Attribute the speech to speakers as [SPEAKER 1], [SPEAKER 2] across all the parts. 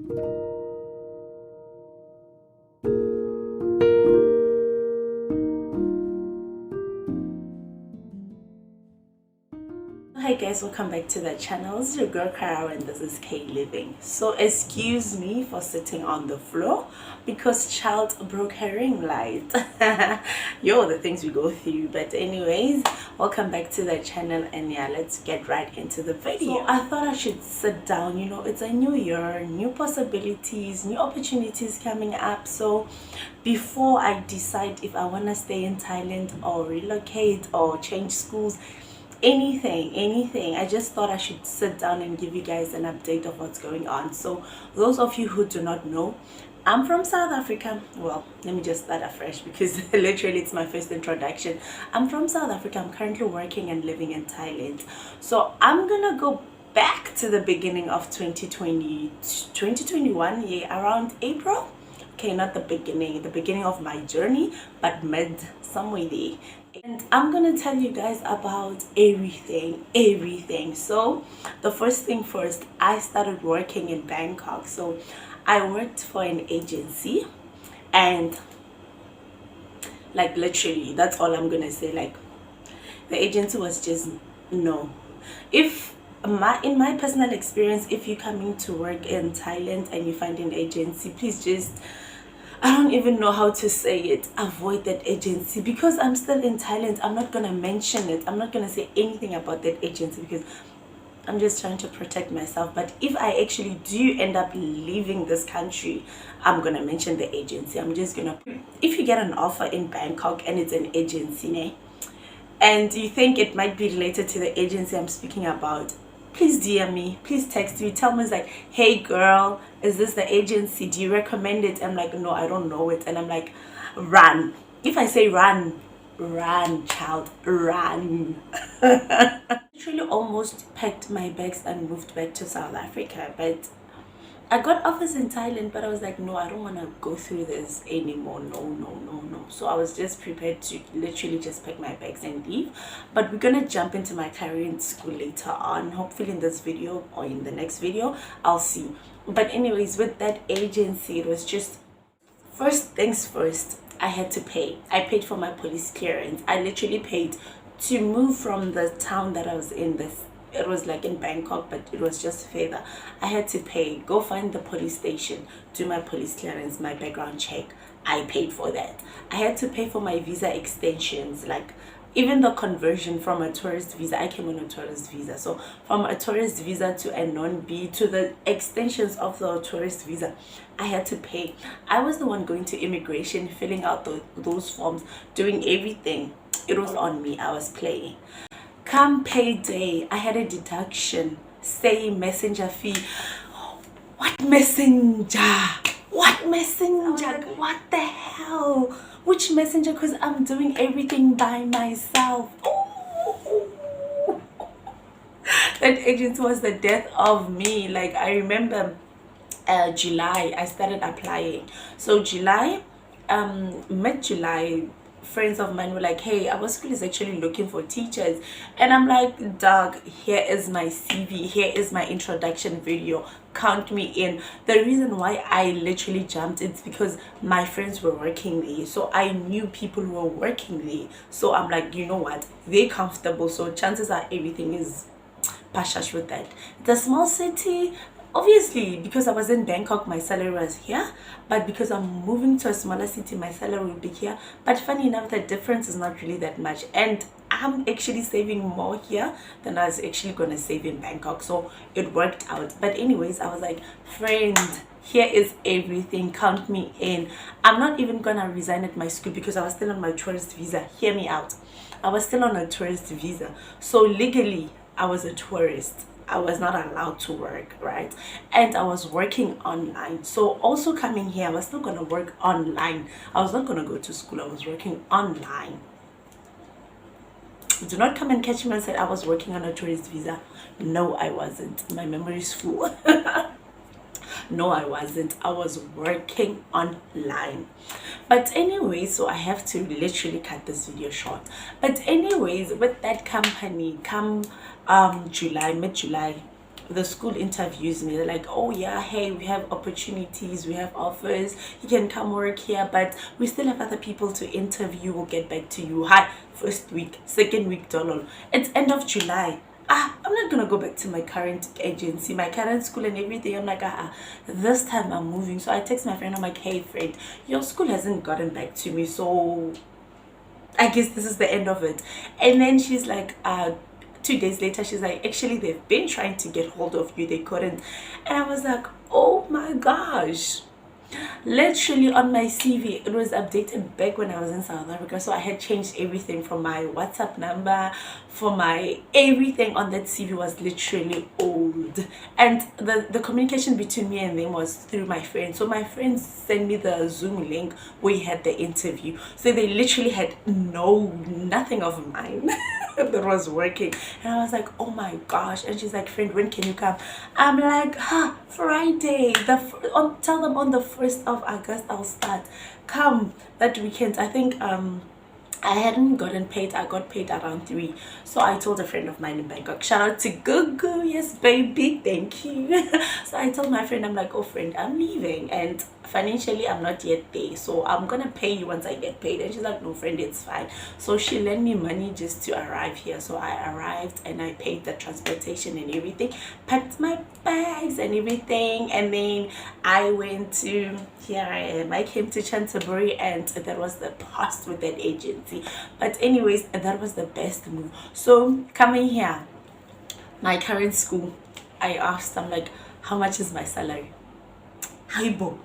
[SPEAKER 1] Hi guys, welcome back to the channel. This is your girl Kara and this is K Living. So excuse me for sitting on the floor because child broke her ring light. Yo, the things we go through. But anyways, welcome back to the channel, and yeah, let's get right into the video. So I thought I should sit down. You know, it's a new year, new possibilities, new opportunities coming up. So before I decide if I want to stay in Thailand or relocate or change schools, anything, I just thought I should sit down and give you guys an update of what's going on. So those of you who do not know, I'm from South Africa. Well, let me just start afresh because literally it's my first introduction. I'm from South Africa. I'm currently working and living in Thailand. So I'm gonna go back to the beginning of 2021, yeah, around April. Okay, not the beginning of my journey, but mid somewhere there. And I'm gonna tell you guys about everything. So the first thing first, I started working in Bangkok. So I worked for an agency, and like literally that's all I'm gonna say. Like the agency was just no. If in my personal experience, if you're coming to work in Thailand and you find an agency, please just, I don't even know how to say it, avoid that agency. Because I'm still in Thailand, I'm not gonna mention it. I'm not gonna say anything about that agency because I'm just trying to protect myself. But if I actually do end up leaving this country, I'm gonna mention the agency. I'm just gonna, if you get an offer in Bangkok and it's an agency, and you think it might be related to the agency I'm speaking about, please DM me, please text me, tell me, it's like, hey girl, is this the agency, do you recommend it? I'm like, no, I don't know it. And I'm like, run. If I say run child, run. Literally almost packed my bags and moved back to South Africa, but I got offers in Thailand, but I was like, no, I don't want to go through this anymore. No. So I was just prepared to literally just pack my bags and leave. But we're going to jump into my career in school later on. Hopefully in this video or in the next video, I'll see. But anyways, with that agency, it was just, first things first, I had to pay. I paid for my police clearance. I literally paid to move from the town that I was in. It was like in Bangkok, but it was just further. I had to pay, go find the police station, do my police clearance, my background check. I paid for that. I had to pay for my visa extensions, like even the conversion from a tourist visa. I came on a tourist visa, so from a tourist visa to a non-B to the extensions of the tourist visa, I had to pay. I was the one going to immigration, filling out those forms, doing everything. It was on me. I was playing. Come payday, I had a deduction, say messenger fee. What messenger? What the hell? Which messenger? Because I'm doing everything by myself. Ooh. That agent was the death of me. Like I remember July, I started applying. So July, mid-July, friends of mine were like, hey, our school is actually looking for teachers. And I'm like, dog, here is my CV, here is my introduction video, count me in. The reason why I literally jumped, it's because my friends were working there, so I knew people who were working there. So I'm like, you know what, they're comfortable, so chances are everything is pashash with that. The small city, obviously, because I was in Bangkok, my salary was here, but because I'm moving to a smaller city, my salary will be here. But funny enough, the difference is not really that much, and I'm actually saving more here than I was actually gonna save in Bangkok, so it worked out. But anyways, I was like, friend, here is everything, count me in. I'm not even gonna resign at my school because I was still on my tourist visa. Hear me out, I was still on a tourist visa, so legally I was a tourist. I was not allowed to work, right? And I was working online. So also coming here, I was still gonna work online. I was not gonna go to school. I was working online. Do not come and catch me and say I was working on a tourist visa. No, I wasn't. My memory is full. No, I wasn't. I was working online. But anyway, so I have to literally cut this video short. But anyways, with that company, come July, mid-July, the school interviews me. They're like, oh yeah, hey, we have opportunities, we have offers, you can come work here, but we still have other people to interview. We'll get back to you. Hi, first week, second week, dollar. It's end of July. I'm not gonna go back to my current agency, my current school and everything. I'm like, this time I'm moving. So I text my friend, I'm like, hey friend, your school hasn't gotten back to me, so I guess this is the end of it. And then she's like, 2 days later, she's like, actually they've been trying to get hold of you, they couldn't. And I was like, oh my gosh. Literally on my CV, it was updated back when I was in South Africa, so I had changed everything from my WhatsApp number, for my everything on that CV was literally old. And the communication between me and them was through my friends. So my friends sent me the Zoom link where we had the interview, so they literally had nothing of mine that was working. And I was like, oh my gosh. And she's like, friend, when can you come? I'm like, Friday, tell them on the 1st of August I'll start. Come that weekend. I think I hadn't gotten paid. I got paid around 3. So I told a friend of mine in Bangkok, shout out to Gugu, yes baby, thank you. So I told my friend, I'm like, oh friend, I'm leaving and financially I'm not yet there, so I'm gonna pay you once I get paid. And she's like, no friend, it's fine. So she lent me money just to arrive here. So I arrived and I paid the transportation and everything, packed my bags and everything, and then I went to, here I am, I came to Canterbury, and that was the past with that agency. But anyways, that was the best move. So coming here, my current school, I asked them like, how much is my salary? Haibo.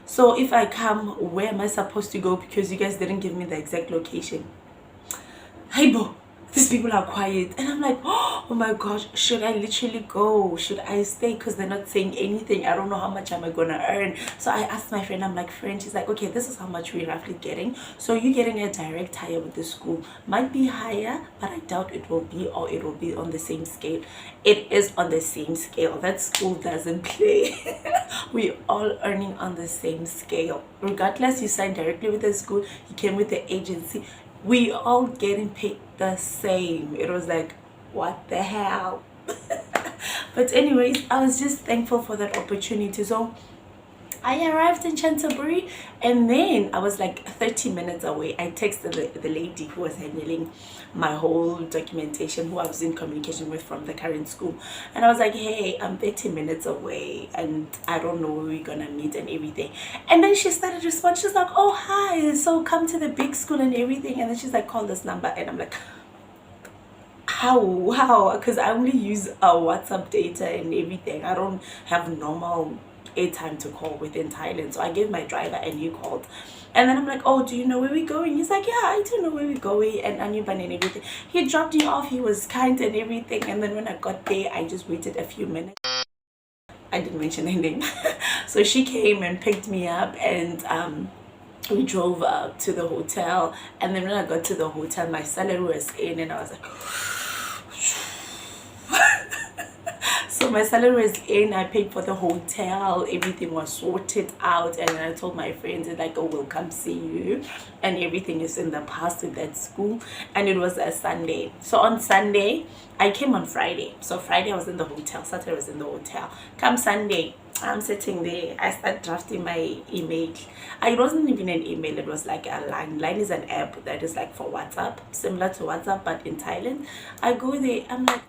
[SPEAKER 1] So if I come, where am I supposed to go? Because you guys didn't give me the exact location. Haibo, these people are quiet. And I'm like, oh my gosh, should I literally go? Should I stay? Because they're not saying anything. I don't know how much am I gonna earn. So I asked my friend, I'm like, friend, she's like, okay, this is how much we're roughly getting. So you're getting a direct hire with the school. Might be higher, but I doubt it will be, or it will be on the same scale. It is on the same scale. That school doesn't play. We all earning on the same scale. Regardless, you signed directly with the school, you came with the agency, we all getting paid the same. It was like, what the hell? But anyways, I was just thankful for that opportunity. So I arrived in Canterbury, and then I was like 30 minutes away. I texted the lady who was handling my whole documentation, who I was in communication with from the current school, and I was like, hey, I'm 30 minutes away and I don't know where we're gonna meet and everything. And then she started responding. She's like, oh hi, so come to the big school and everything. And then she's like, call this number. And I'm like, how? Because I only use WhatsApp data and everything. I don't have normal airtime to call within Thailand. So I gave my driver and he called. And then I'm like, oh, do you know where we're going? He's like, yeah, I do know where we're going. And Anyban and everything. He dropped me off. He was kind and everything. And then when I got there, I just waited a few minutes. I didn't mention her name. So she came and picked me up, and we drove up to the hotel. And then when I got to the hotel, my salary was in, and I was like, so my salary was in, I paid for the hotel, everything was sorted out. And then I told my friends, like, oh, we'll come see you, and everything is in the past with that school. And it was a Sunday. So on Sunday, I came on Friday. So Friday I was in the hotel, Saturday I was in the hotel. Come Sunday, I'm sitting there, I start drafting my email. It wasn't even an email, it was like a line. Line is an app that is like for WhatsApp, similar to WhatsApp but in Thailand. I go there, I'm like,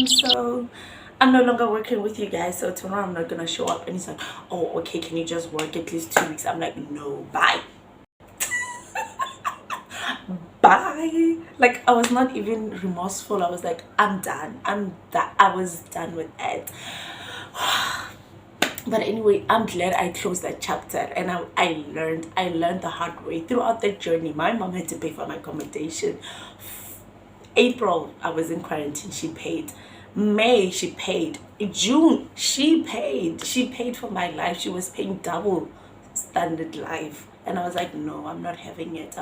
[SPEAKER 1] so I'm no longer working with you guys, so tomorrow I'm not gonna show up. And he's like, oh okay, can you just work at least 2 weeks? I'm like, no, bye. Bye. Like, I was not even remorseful. I was like, I'm done. I was done with it. But anyway, I'm glad I closed that chapter, and I learned the hard way throughout the journey. My mom had to pay for my accommodation. April, I was in quarantine, she paid. May, she paid. June, she paid for my life. She was paying double standard life. And I was like, no, I'm not having it.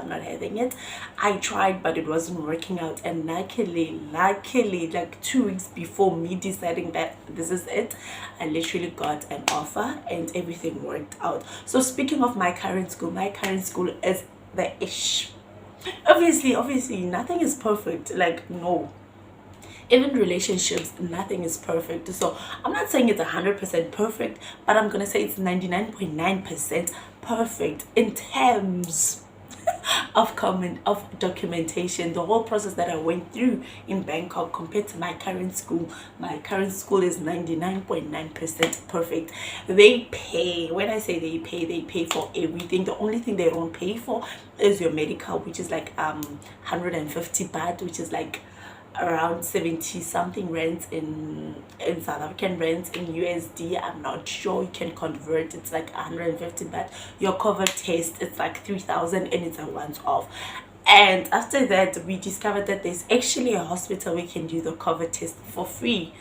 [SPEAKER 1] I tried, but it wasn't working out. And luckily, like 2 weeks before me deciding that this is it, I literally got an offer and everything worked out. So speaking of my current school is the ish. Obviously, nothing is perfect. Like, no. Even relationships, nothing is perfect. So I'm not saying it's 100% perfect, but I'm gonna say it's 99.9% perfect in terms of documentation. The whole process that I went through in Bangkok compared to my current school is 99.9% perfect. They pay. When I say they pay for everything. The only thing they don't pay for is your medical, which is like 150 baht, which is like around 70 something rands in South African rands. In USD, I'm not sure, you can convert, it's like 150 baht. Your cover test, it's like 3,000, and it's a once off. And after that, we discovered that there's actually a hospital we can do the cover test for free.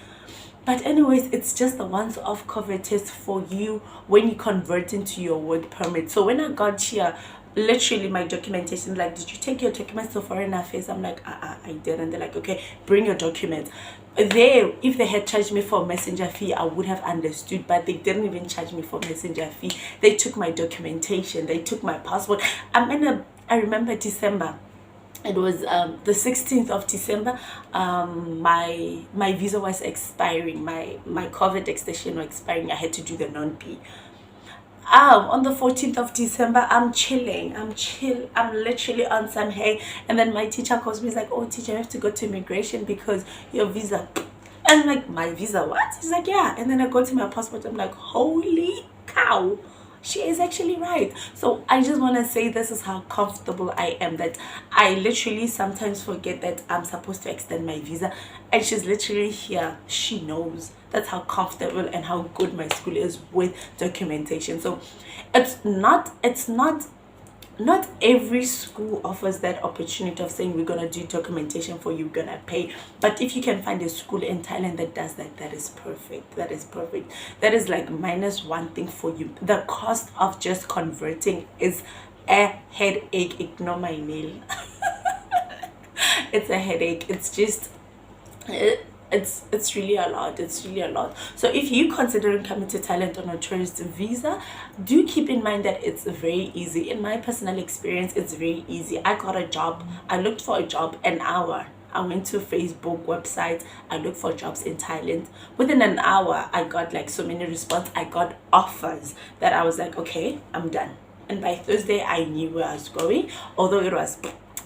[SPEAKER 1] But anyways, it's just a once-off cover test for you when you convert into your work permit. So when I got here, literally my documentation, like, did you take your documents to Foreign Affairs? I'm like, I didn't. They're like, okay, bring your documents. There, if they had charged me for a messenger fee, I would have understood, but they didn't even charge me for messenger fee. They took my documentation, they took my passport. I remember December, it was the 16th of December. My visa was expiring, my COVID extension was expiring. I had to do the non-P. On the 14th of December, I'm chilling, I'm literally on some hay, and then my teacher calls me. He's like, oh teacher, you have to go to immigration because your visa. And I'm like, my visa, what? He's like, yeah. And then I go to my passport. I'm like, holy cow, she is actually right. So I just want to say, this is how comfortable I am, that I literally sometimes forget that I'm supposed to extend my visa, and she's literally here. She knows. That's how comfortable and how good my school is with documentation. So it's not every school offers that opportunity of saying, we're gonna do documentation for you, we're gonna pay. But if you can find a school in Thailand that does that, that is perfect. That is perfect. That is like minus one thing for you. The cost of just converting is a headache. Ignore my nail. It's a headache. It's just it's really a lot. It's really a lot. So if you considering coming to Thailand on a tourist visa, do keep in mind that it's very easy. In my personal experience, it's very easy. I got a job. I looked for a job an hour. I went to Facebook website. I looked for jobs in Thailand. Within an hour, I got like so many responses. I got offers that I was like, okay, I'm done. And by Thursday, I knew where I was going, although it was,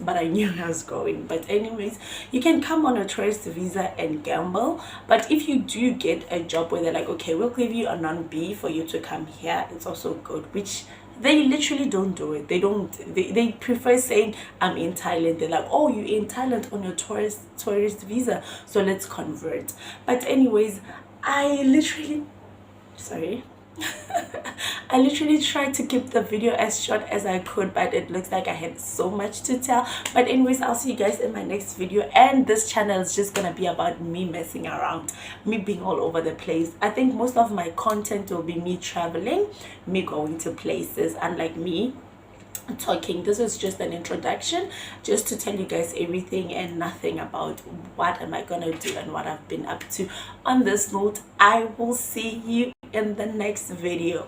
[SPEAKER 1] but I knew I was going. But anyways, you can come on a tourist visa and gamble. But if you do get a job where they're like, okay, we'll give you a non-B for you to come here, it's also good, which they literally don't do it. They prefer saying, I'm in Thailand. They're like, oh, you're in Thailand on your tourist visa, so let's convert. But anyways, I literally tried to keep the video as short as I could, but it looks like I had so much to tell. But anyways, I'll see you guys in my next video, and this channel is just gonna be about me messing around, me being all over the place. I think most of my content will be me traveling, me going to places, unlike me talking. This is just an introduction, just to tell you guys everything and nothing about what am I gonna do and what I've been up to. On this note, I will see you in the next video.